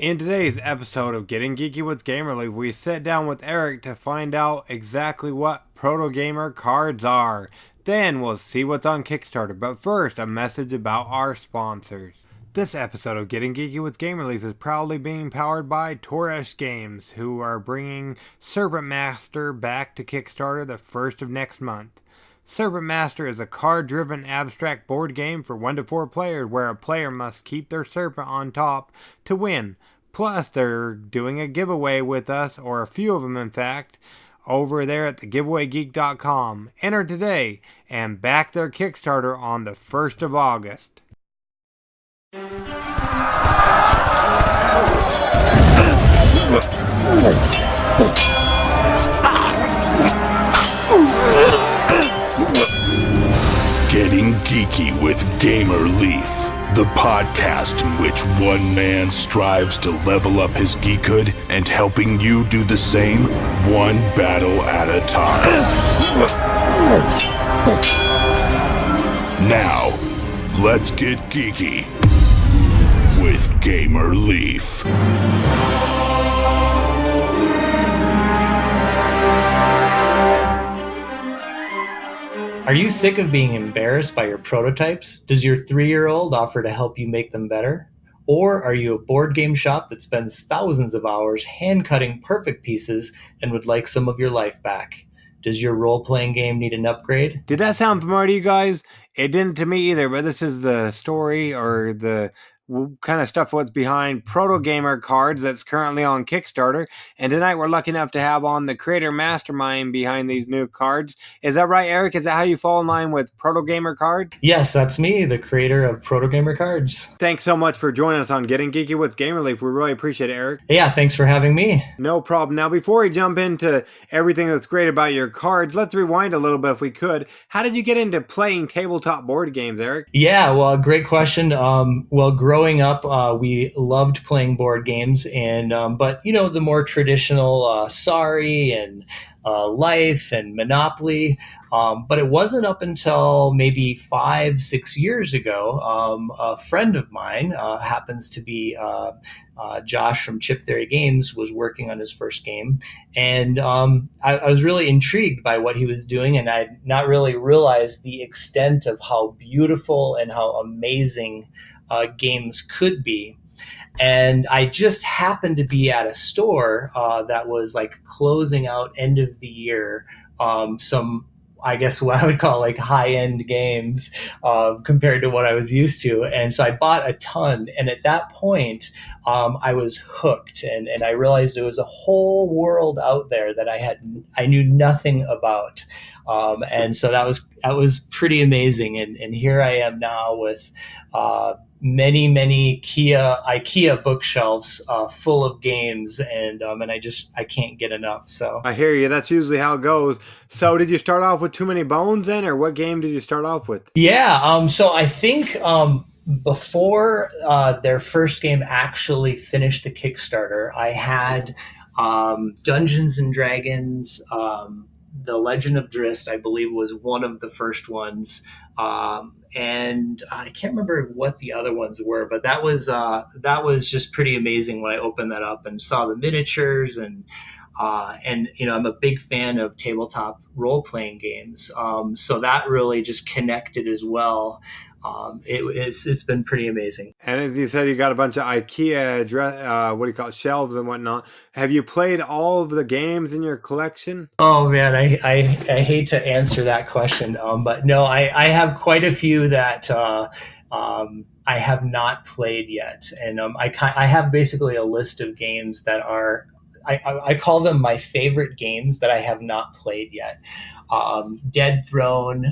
In today's episode of Getting Geeky with Gamerly, we sit down with Eric to find out exactly what Protogamer Cards are. Then we'll see what's on Kickstarter, but first, a message about our sponsors. This episode of Getting Geeky with Gamerleaf is proudly being powered by Torres Games, who are bringing Serpent Master back to Kickstarter the first of next month. Serpent Master is a card-driven abstract board game for 1 to 4 players where a player must keep their serpent on top to win. Plus, they're doing a giveaway with us, or a few of them in fact, over there at thegiveawaygeek.com. Enter today and back their Kickstarter on the 1st of August. Getting Geeky with Gamer Leaf, the podcast in which one man strives to level up his geekhood and helping you do the same, one battle at a time. Now, let's get geeky with Gamer Leaf. Are you sick of being embarrassed by your prototypes? Does your 3-year-old offer to help you make them better? Or are you a board game shop that spends thousands of hours hand-cutting perfect pieces and would like some of your life back? Does your role-playing game need an upgrade? Did that sound familiar to you guys? It didn't to me either, but this is the story or the kind of stuff what's behind Protogamer Cards that's currently on Kickstarter. And tonight we're lucky enough to have on the creator mastermind behind these new cards. Is that right, Eric? Is that how you fall in line with Protogamer Cards? Yes, that's me, the creator of Protogamer Cards. Thanks so much for joining us on Getting Geeky with Gamerleaf. We really appreciate it, Eric. Yeah, thanks for having me. No problem. Now, before we jump into everything that's great about your cards, let's rewind a little bit if we could. How did you get into playing tabletop board games, Eric? Yeah, well, great question. Growing up, we loved playing board games, and but you know, the more traditional Sorry and Life and Monopoly. But it wasn't up until maybe 5-6 years ago. A friend of mine happens to be Josh from Chip Theory Games, was working on his first game, and I was really intrigued by what he was doing, and I had not really realized the extent of how beautiful and how amazing games could be. And I just happened to be at a store that was like closing out end of the year some, I guess, what I would call like high-end games compared to what I was used to. And so I bought a ton. And at that point, I was hooked. And I realized there was a whole world out there that I knew nothing about. And so that was pretty amazing. And here I am now with many IKEA bookshelves full of games, and I can't get enough. So I hear you. That's usually how it goes. So did you start off with Too Many Bones then, or what game did you start off with? Yeah, so I think before their first game actually finished the Kickstarter, I had Dungeons and Dragons. The Legend of Drizzt, I believe, was one of the first ones. And I can't remember what the other ones were, but that was just pretty amazing when I opened that up and saw the miniatures, and you know, I'm a big fan of tabletop role-playing games, so that really just connected as well. It's been pretty amazing. And as you said, you got a bunch of IKEA shelves and whatnot. Have you played all of the games in your collection? Oh man, I hate to answer that question, but no, I have quite a few that I have not played yet, and I have basically a list of games that are, I call them my favorite games that I have not played yet. Dead Throne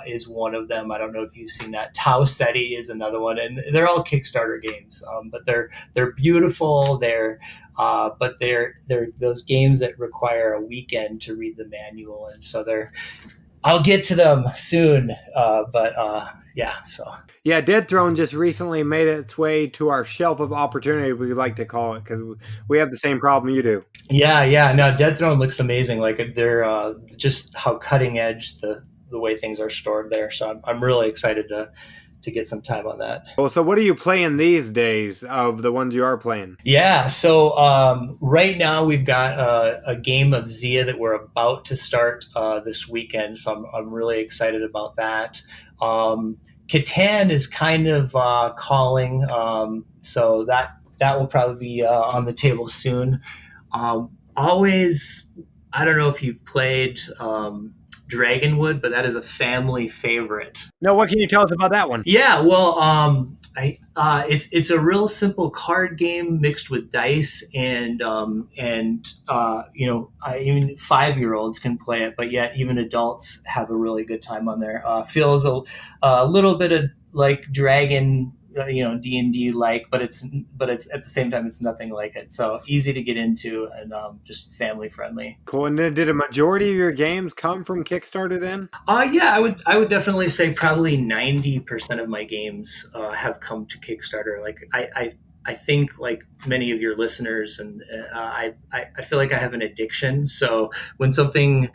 is one of them. I don't know if you've seen that. Tau Ceti is another one, and they're all Kickstarter games. But they're beautiful. But they're those games that require a weekend to read the manual, and so I'll get to them soon. Yeah, Dead Throne just recently made its way to our shelf of opportunity, we like to call it, because we have the same problem you do. Yeah. No, Dead Throne looks amazing. Like they're just how cutting edge the way things are stored there. So I'm really excited to to get some time on that. Well, so what are you playing these days of the ones you are playing? Yeah, so right now we've got a game of Zia that we're about to start this weekend, so I'm really excited about that. Catan is kind of calling, so that will probably be on the table soon. Always, I don't know if you've played Dragonwood, but that is a family favorite. No, what can you tell us about that one? Yeah, well, it's a real simple card game mixed with dice, and I mean 5-year-olds can play it, but yet even adults have a really good time on there. Feels a little bit of like Dragon, D&D like, but it's at the same time it's nothing like it. So easy to get into and just family friendly. Cool. And then did a majority of your games come from Kickstarter then? Yeah, I would definitely say probably 90% of my games have come to Kickstarter. Like I think like many of your listeners, and I feel like I have an addiction. So when something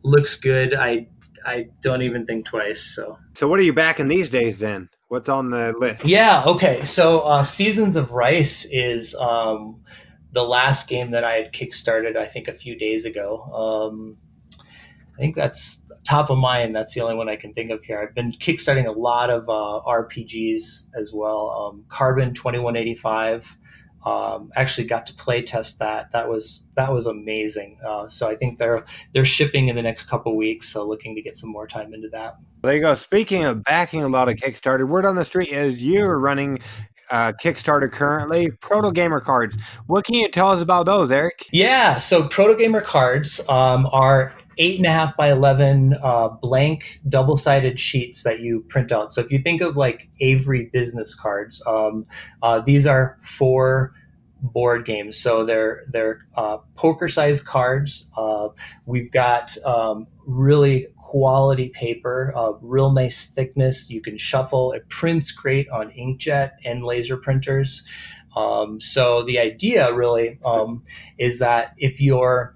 looks good, I don't even think twice. So what are you backing these days then? What's on the list? Yeah, okay. So Seasons of Rice is the last game that I had kickstarted, I think, a few days ago. I think that's top of mind. That's the only one I can think of here. I've been kickstarting a lot of RPGs as well. Carbon 2185. Actually got to play test that. That was amazing. So I think they're shipping in the next couple weeks. So looking to get some more time into that. There you go. Speaking of backing a lot of Kickstarter, word on the street is you're running Kickstarter currently, Protogamer Cards. What can you tell us about those, Eric? Yeah, so Protogamer Cards are 8.5 by 11 blank double-sided sheets that you print out. So if you think of like Avery business cards, these are for board games. So they're poker-sized cards. We've got really quality paper, real nice thickness. You can shuffle. It prints great on inkjet and laser printers. So the idea really is that if you're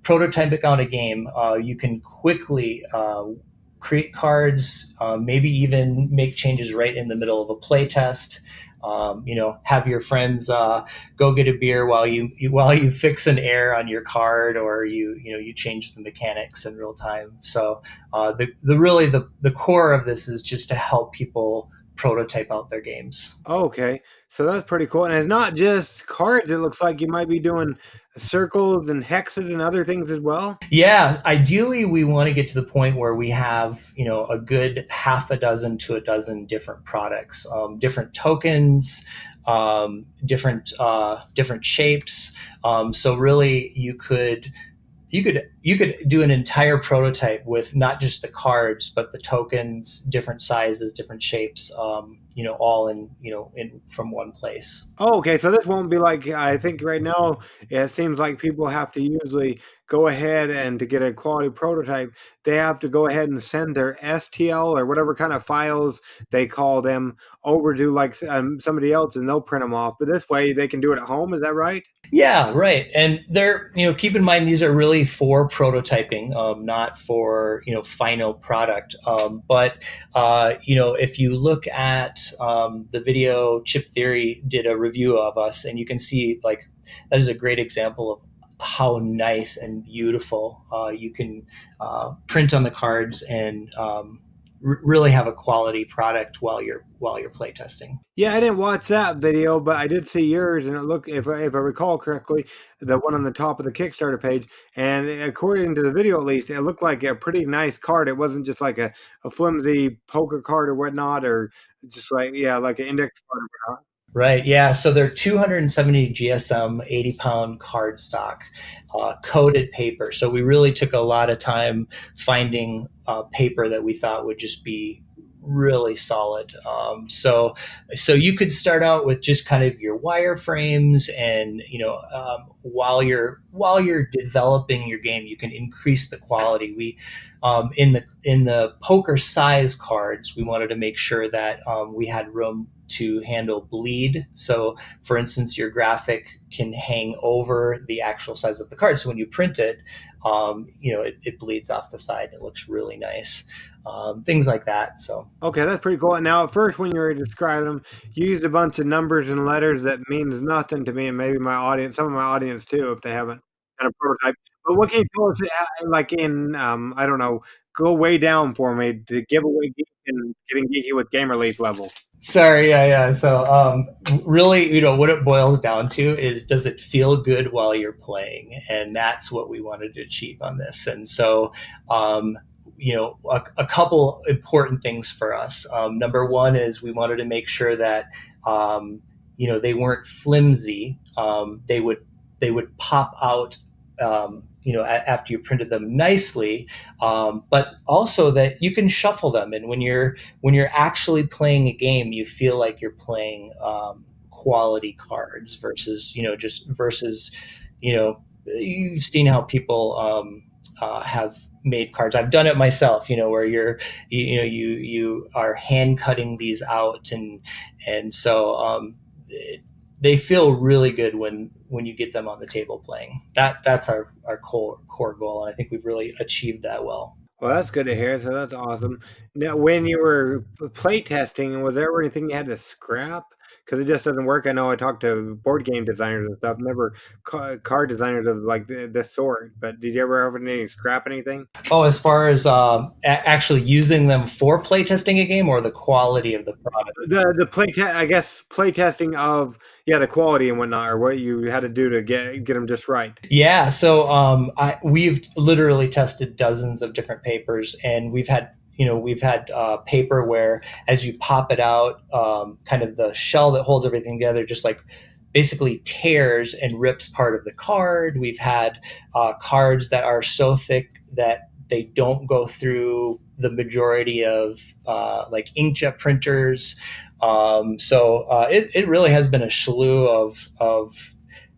prototyping out a game, you can quickly create cards, maybe even make changes right in the middle of a play test. Have your friends go get a beer while you fix an error on your card, or you change the mechanics in real time. So the core of this is just to help people prototype out their games. Oh, okay. So that's pretty cool. And it's not just cards. It looks like you might be doing circles and hexes and other things as well. Yeah, ideally we want to get to the point where we have, a good half a dozen to a dozen different products, different tokens, different shapes. So really you could do an entire prototype with not just the cards, but the tokens, different sizes, different shapes, all in from one place. Oh, okay. So this won't be like, I think right now it seems like people have to usually go ahead and to get a quality prototype, they have to go ahead and send their STL or whatever kind of files they call them over to like somebody else and they'll print them off. But this way they can do it at home. Is that right? Yeah, right. And they're, keep in mind these are really for prototyping, not for, final product. But if you look at the video, Chip Theory did a review of us, and you can see like that is a great example of how nice and beautiful you can print on the cards and really have a quality product while you're playtesting. Yeah, I didn't watch that video, but I did see yours, and it looked, if I recall correctly, the one on the top of the Kickstarter page, and according to the video at least, it looked like a pretty nice card. It wasn't just like a flimsy poker card or whatnot, or just like, yeah, like an index card or whatnot. Right. Yeah. So they're 270 GSM, 80-pound cardstock, coated paper. So we really took a lot of time finding paper that we thought would just be really solid. So you could start out with just kind of your wireframes, and while you're developing your game, you can increase the quality. We in the poker size cards, we wanted to make sure that we had room to handle bleed. So, for instance, your graphic can hang over the actual size of the card. So when you print it, it bleeds off the side. It looks really nice. Things like that. So Okay, that's pretty cool. Now, at first, when you were describing them, you used a bunch of numbers and letters that means nothing to me, and maybe my audience, some of my audience too, if they haven't kind of prototype. But what can you tell us, like in, I don't know, go way down for me to give away geek and getting geeky with Gamer Leaf level? sorry, yeah. So really, what it boils down to is, does it feel good while you're playing? And that's what we wanted to achieve on this. And so a couple important things for us. Number one is we wanted to make sure that they weren't flimsy. They would pop out. After you printed them nicely, but also that you can shuffle them. And when you're actually playing a game, you feel like you're playing quality cards versus you've seen how people have made cards. I've done it myself, where you are hand cutting these out, and so they feel really good when you get them on the table playing. That's our core goal, and I think we've really achieved that well. Well, that's good to hear. So that's awesome. Now, when you were play testing, was there anything you had to scrap? Because it just doesn't work. I know I talked to board game designers and stuff, never card designers of like this sort. But did you ever have any scrap anything? Oh, as far as actually using them for playtesting a game, or the quality of the product? The play test, I guess, play testing of the quality and whatnot, or what you had to do to get them just right. Yeah, so we've literally tested dozens of different papers, and we've had paper where, as you pop it out, kind of the shell that holds everything together just like basically tears and rips part of the card. We've had cards that are so thick that they don't go through the majority of like inkjet printers. So it really has been a slew of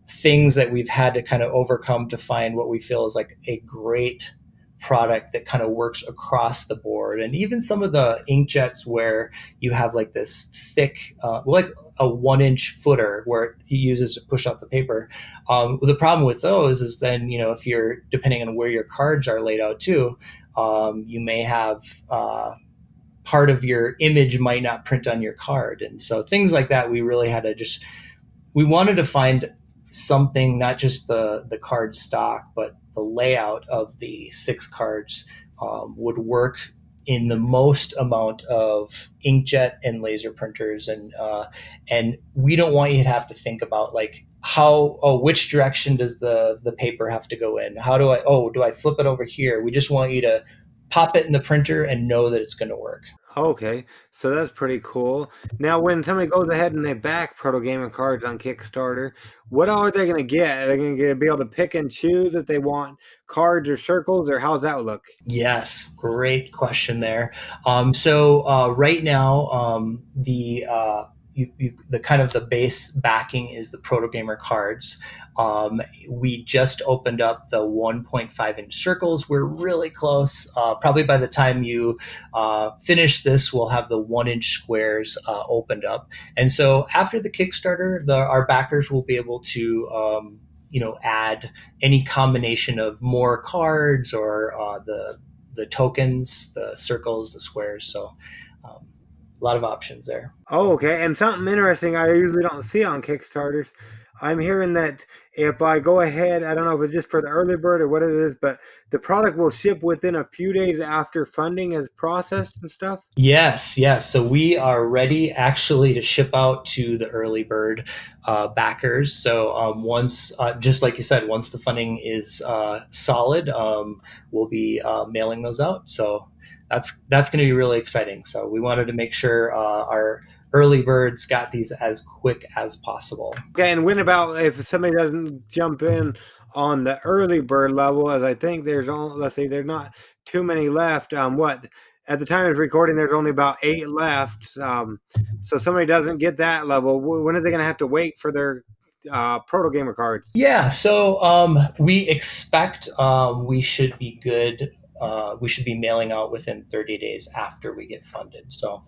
things that we've had to kind of overcome to find what we feel is like a great product that kind of works across the board. And even some of the inkjets where you have like this thick, like a 1-inch footer where it uses to push out the paper. The problem with those is then, if you're, depending on where your cards are laid out too, you may have part of your image might not print on your card. And so things like that, we really had to we wanted to find something, not just the card stock, but the layout of the 6 cards would work in the most amount of inkjet and laser printers, and we don't want you to have to think about like which direction does the paper have to go in? How do I flip it over here? We just want you to pop it in the printer and know that it's going to work. Okay, so that's pretty cool. Now, when somebody goes ahead and they back Protogamer Cards on Kickstarter, what are they going to get? Are they going to be able to pick and choose if they want cards or circles, or how's that look? Yes, great question there. So right now, the kind of the base backing is the Protogamer cards. We just opened up the 1.5-inch circles. We're really close. Probably by the time you finish this, we'll have the 1-inch squares opened up. And so after the Kickstarter, our backers will be able to add any combination of more cards, or the tokens, the circles, the squares. So a lot of options there. Oh, okay. And something interesting I usually don't see on Kickstarters. I'm hearing that if I go ahead, I don't know if it's just for the early bird or what it is, but the product will ship within a few days after funding is processed and stuff. Yes, yes. So we are ready actually to ship out to the early bird backers. So once, just like you said, once the funding is solid, we'll be mailing those out. So that's going to be really exciting. So we wanted to make sure our early birds got these as quick as possible. Okay, and when about if somebody doesn't jump in on the early bird level, as I think there's only, let's see, there's not too many left. What at the time of recording, there's only about 8 left. So somebody doesn't get that level. When are they going to have to wait for their Proto Gamer cards? Yeah, so we expect we should be good. We should be mailing out within 30 days after we get funded. So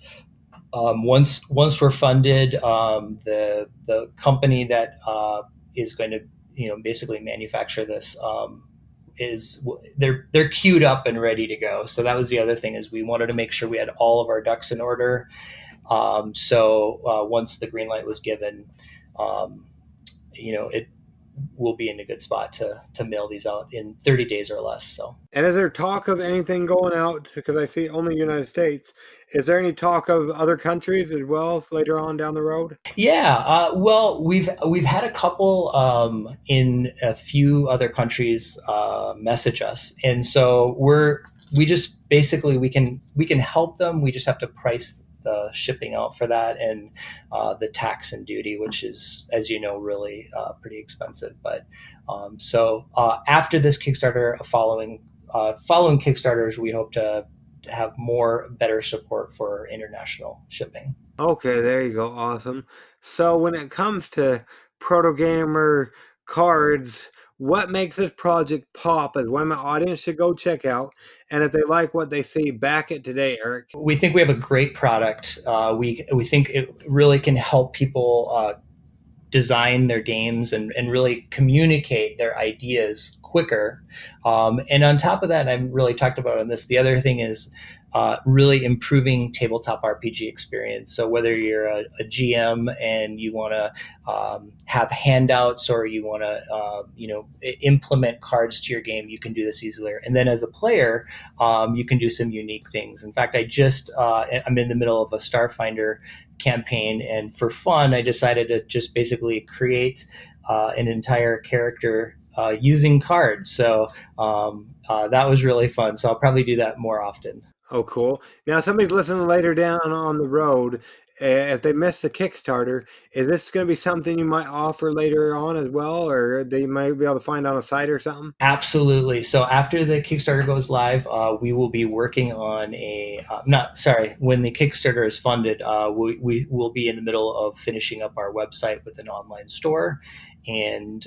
Once we're funded, the company that is going to basically manufacture this is they're queued up and ready to go. So that was the other thing, is we wanted to make sure we had all of our ducks in order. So once the green light was given, um, it will be in a good spot to mail these out in 30 days or less. So. And is there talk of anything going out? Because I see only United States. Is there any talk of other countries as well later on down the road? Yeah, well, we've had a couple in a few other countries message us, and so we just basically we can help them. We just have to price the shipping out for that, and the tax and duty, which is, as you know, really pretty expensive. But so after this Kickstarter, following Kickstarters, we hope to have more better support for international shipping. Okay, there you go. Awesome. So when it comes to Protogamer Cards, what makes this project pop is why my audience should go check out. And if they like what they see, back it today, Eric. We think we have a great product. We think it really can help people design their games and really communicate their ideas quicker. And on top of that, and I've really talked about on this, the other thing is really improving tabletop RPG experience. So whether you're a GM and you want to have handouts, or you want to implement cards to your game, you can do this easily. And then as a player, you can do some unique things. In fact, I'm in the middle of a Starfinder campaign, and for fun I decided to just basically create an entire character using cards. So that was really fun, so I'll probably do that more often. Oh, cool. Now, somebody's listening later down on the road. If they missed the Kickstarter, is this going to be something you might offer later on as well, or they might be able to find on a site or something? Absolutely. So after the Kickstarter goes live, we will be working on not sorry, when the Kickstarter is funded, we will be in the middle of finishing up our website with an online store, and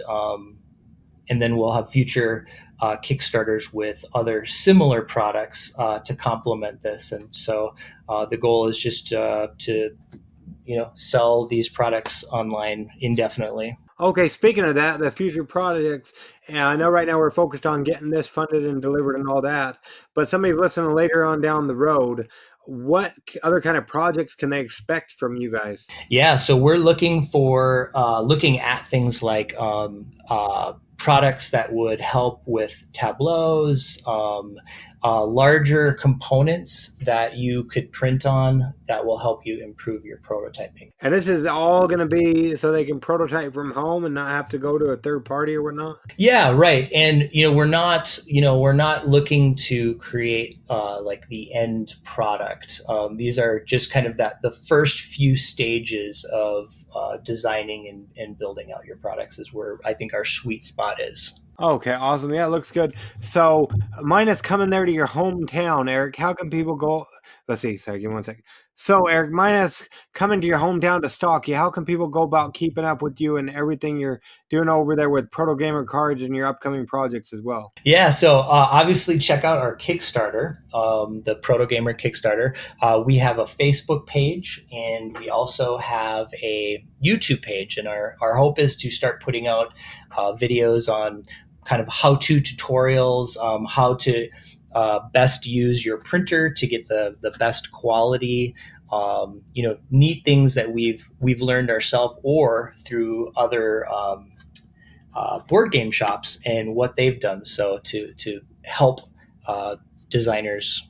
and then we'll have future Kickstarters with other similar products to complement this. And so the goal is just to sell these products online indefinitely. Okay, speaking of that, the future projects, and I know right now we're focused on getting this funded and delivered and all that, but somebody listening later on down the road, what other kind of projects can they expect from you guys? Yeah, so we're looking at things like products that would help with tableaus, larger components that you could print on that will help you improve your prototyping. And this is all going to be so they can prototype from home and not have to go to a third party or whatnot? Yeah, right. And we're not looking to create like the end product. These are just kind of the first few stages of designing and building out your products is where I think our sweet spot is. Okay, awesome. Yeah, it looks good. So mine is coming there to your hometown, Eric. How can people go? Let's see. Sorry, give me one second. So, Eric, mine is coming to your hometown to stalk you. How can people go about keeping up with you and everything you're doing over there with Proto Gamer Cards and your upcoming projects as well? Yeah, so obviously check out our Kickstarter, the Protogamer Kickstarter. We have a Facebook page, and we also have a YouTube page. And our hope is to start putting out videos on kind of how-to tutorials, how to best use your printer to get the best quality. Neat things that we've learned ourselves or through other board game shops and what they've done so to help designers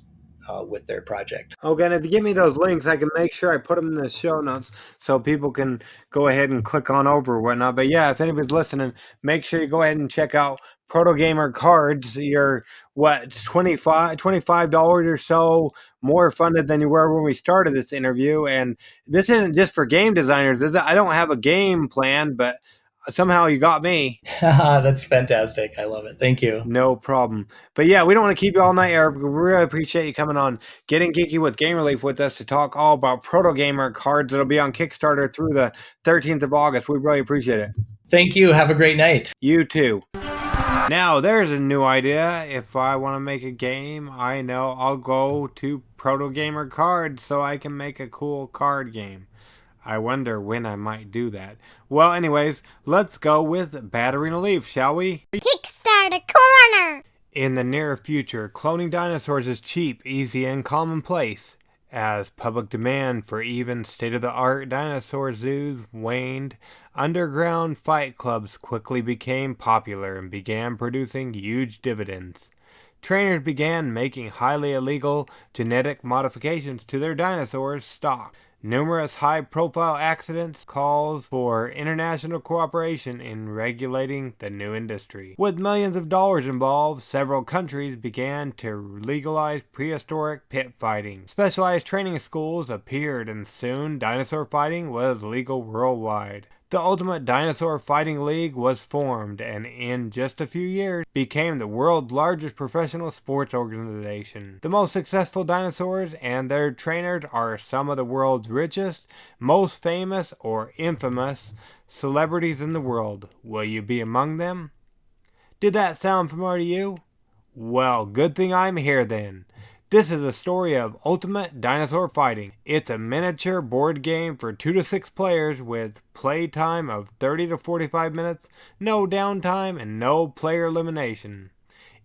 with their project. Okay, and if you give me those links, I can make sure I put them in the show notes so people can go ahead and click on over or whatnot. But yeah, if anybody's listening, make sure you go ahead and check out Proto Gamer Cards. You're what, $25 or so more funded than you were when we started this interview. And this isn't just for game designers. I don't have a game plan, but somehow you got me. That's fantastic. I love it. Thank you. No problem. But yeah, we don't want to keep you all night, Eric. We really appreciate you coming on, getting geeky with Game Relief with us to talk all about Proto Gamer Cards. It'll be on Kickstarter through the 13th of August. We really appreciate it. Thank you. Have a great night. You too. Now, there's a new idea. If I want to make a game, I know I'll go to Protogamer Cards so I can make a cool card game. I wonder when I might do that. Well, anyways, let's go with Battering a Leaf, shall we? Kickstarter Corner! In the near future, cloning dinosaurs is cheap, easy, and commonplace. As public demand for even state-of-the-art dinosaur zoos waned, underground fight clubs quickly became popular and began producing huge dividends. Trainers began making highly illegal genetic modifications to their dinosaurs' stock. Numerous high-profile accidents calls for international cooperation in regulating the new industry. With millions of dollars involved, several countries began to legalize prehistoric pit fighting. Specialized training schools appeared, and soon dinosaur fighting was legal worldwide. The Ultimate Dinosaur Fighting League was formed, and in just a few years became the world's largest professional sports organization. The most successful dinosaurs and their trainers are some of the world's richest, most famous, or infamous celebrities in the world. Will you be among them? Did that sound familiar to you? Well, good thing I'm here then. This is a story of Ultimate Dinosaur Fighting. It's a miniature board game for 2 to 6 players with playtime of 30 to 45 minutes, no downtime, and no player elimination.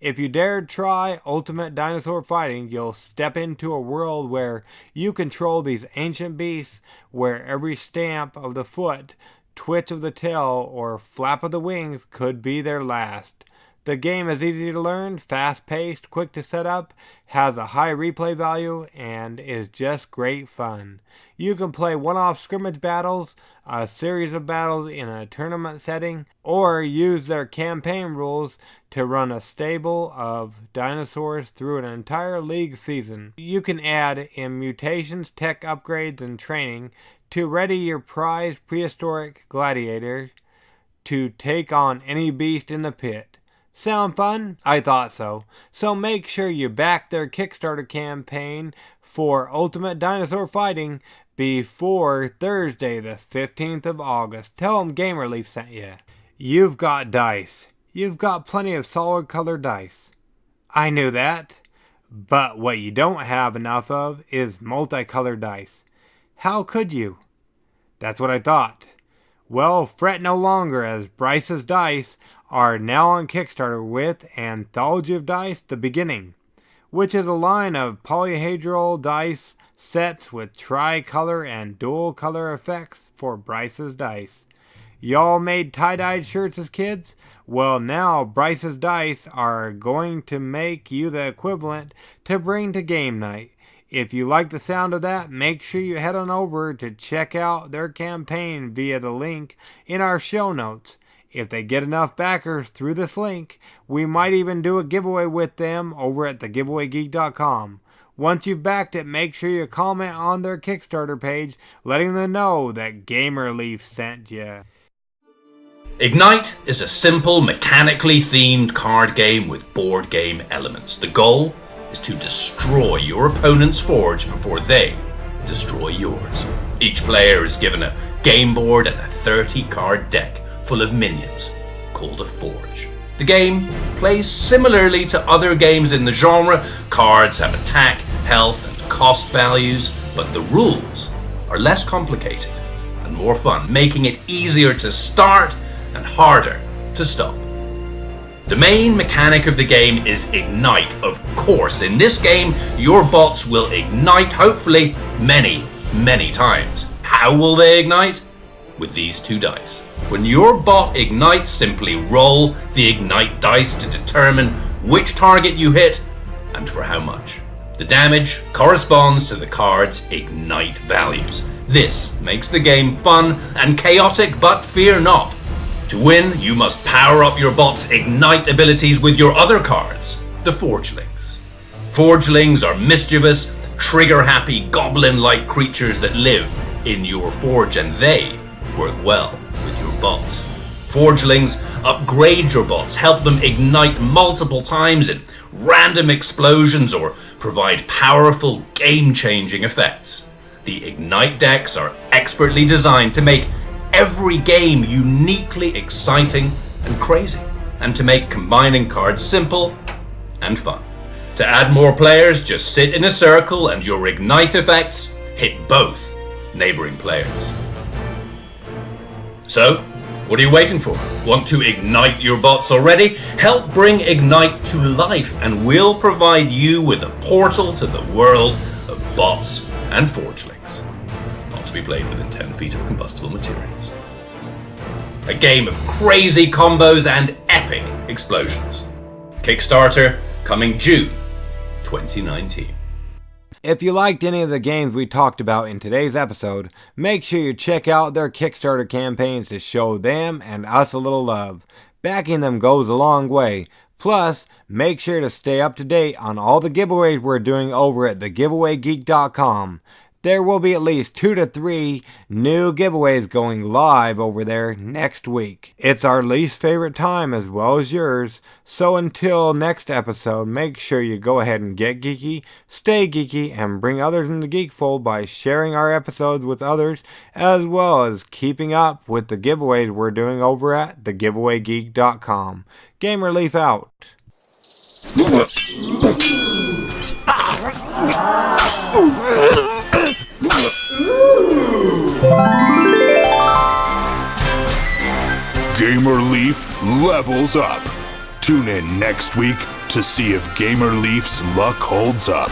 If you dare try Ultimate Dinosaur Fighting, you'll step into a world where you control these ancient beasts, where every stamp of the foot, twitch of the tail, or flap of the wings could be their last. The game is easy to learn, fast-paced, quick to set up, has a high replay value, and is just great fun. You can play one-off scrimmage battles, a series of battles in a tournament setting, or use their campaign rules to run a stable of dinosaurs through an entire league season. You can add in mutations, tech upgrades, and training to ready your prized prehistoric gladiator to take on any beast in the pit. Sound fun? I thought so. So make sure you back their Kickstarter campaign for Ultimate Dinosaur Fighting before Thursday the 15th of August. Tell them GamerLeaf sent you. You've got dice. You've got plenty of solid colored dice. I knew that. But what you don't have enough of is multicolored dice. How could you? That's what I thought. Well, fret no longer, as Bryce's Dice are now on Kickstarter with Anthology of Dice The Beginning, which is a line of polyhedral dice sets with tricolor and dual color effects for Bryce's Dice. Y'all made tie-dyed shirts as kids? Well, now Bryce's Dice are going to make you the equivalent to bring to game night. If you like the sound of that, make sure you head on over to check out their campaign via the link in our show notes. If they get enough backers through this link, we might even do a giveaway with them over at thegiveawaygeek.com. Once you've backed it, make sure you comment on their Kickstarter page, letting them know that GamerLeaf sent you. Ignite is a simple, mechanically themed card game with board game elements. The goal is to destroy your opponent's forge before they destroy yours. Each player is given a game board and a 30-card deck full of minions called a forge. The game plays similarly to other games in the genre. Cards have attack, health, and cost values, but the rules are less complicated and more fun, making it easier to start and harder to stop. The main mechanic of the game is Ignite, of course. In this game, your bots will ignite, hopefully, many times. How will they ignite? With these 2 dice. When your bot ignites, simply roll the Ignite dice to determine which target you hit and for how much. The damage corresponds to the card's Ignite values. This makes the game fun and chaotic, but fear not. To win, you must power up your bot's Ignite abilities with your other cards, the Forgelings. Forgelings are mischievous, trigger-happy, goblin-like creatures that live in your forge, and they work well with your bots. Forgelings upgrade your bots, help them ignite multiple times in random explosions, or provide powerful, game-changing effects. The Ignite decks are expertly designed to make every game uniquely exciting and crazy, and to make combining cards simple and fun. To add more players, just sit in a circle and your Ignite effects hit both neighbouring players. So, what are you waiting for? Want to ignite your bots already? Help bring Ignite to life and we'll provide you with a portal to the world of bots and forgelings. Not to be played within 10 feet of combustible materials. A game of crazy combos and epic explosions. Kickstarter coming June 2019. If you liked any of the games we talked about in today's episode, make sure you check out their Kickstarter campaigns to show them and us a little love. Backing them goes a long way. Plus, make sure to stay up to date on all the giveaways we're doing over at thegiveawaygeek.com. There will be at least 2 to 3 new giveaways going live over there next week. It's our least favorite time as well as yours, so until next episode, make sure you go ahead and get geeky, stay geeky, and bring others in the geekfold by sharing our episodes with others, as well as keeping up with the giveaways we're doing over at thegiveawaygeek.com. Gamer Leaf out. Gamer Leaf levels up. Tune in next week to see if Gamer Leaf's luck holds up.